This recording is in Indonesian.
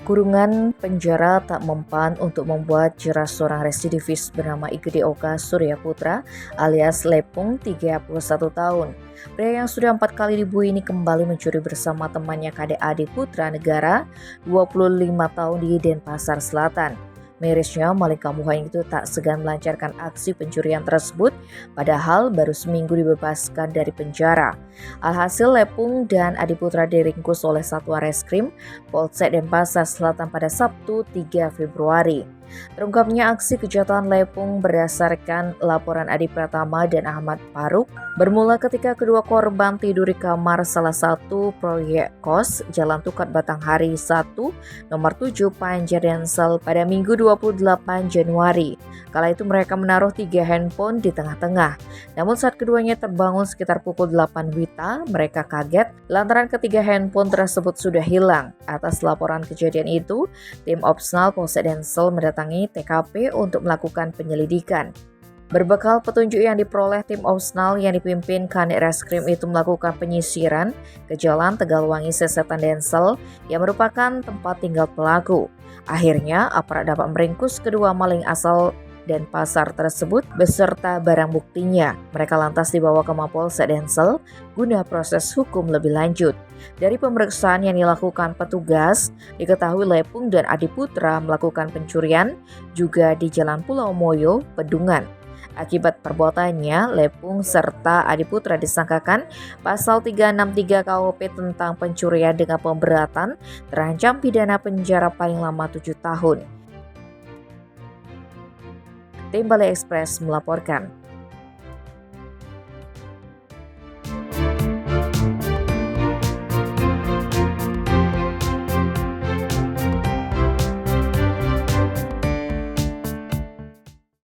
Kurungan penjara tak mempan untuk membuat jerah seorang residivis bernama Igede Oka Surya Putra alias Lepung 31 tahun. Pria yang sudah 4 kali dibunuh ini kembali mencuri bersama temannya Kade Ade Putra Negara 25 tahun di Denpasar Selatan. Mirisnya, maling kambuhan itu tak segan melancarkan aksi pencurian tersebut, padahal baru seminggu dibebaskan dari penjara. Alhasil, Lepung dan Adi Putra diringkus oleh Satuan Reskrim Polsek Denpasar Selatan pada Sabtu 3 Februari. Terungkapnya aksi kejahatan Lepung berdasarkan laporan Adi Pratama dan Ahmad Faruk bermula ketika kedua korban tidur di kamar salah satu proyek kos Jalan Tukat Batanghari 1 nomor 7 Panjang Densel pada Minggu 28 Januari. Kala itu mereka menaruh 3 handphone di tengah-tengah. Namun saat keduanya terbangun sekitar pukul 8 WITA, mereka kaget lantaran ketiga handphone tersebut sudah hilang. Atas laporan kejadian itu, tim Opsnal Polsek Densel mendatangi TKP untuk melakukan penyelidikan. Berbekal petunjuk yang diperoleh, tim Opsnal yang dipimpin Kanit Reskrim itu melakukan penyisiran ke Jalan Tegalwangi Sesetan Densel yang merupakan tempat tinggal pelaku. Akhirnya, aparat dapat meringkus kedua maling asal Denpasar tersebut beserta barang buktinya. Mereka lantas dibawa ke Mapolsek Densel guna proses hukum lebih lanjut. Dari pemeriksaan yang dilakukan petugas, diketahui Lepung dan Adi Putra melakukan pencurian juga di Jalan Pulau Moyo, Pedungan. Akibat perbuatannya, Lepung serta Adi Putra disangkakan pasal 363 KUHP tentang pencurian dengan pemberatan terancam pidana penjara paling lama 7 tahun. Tim Bali Express melaporkan.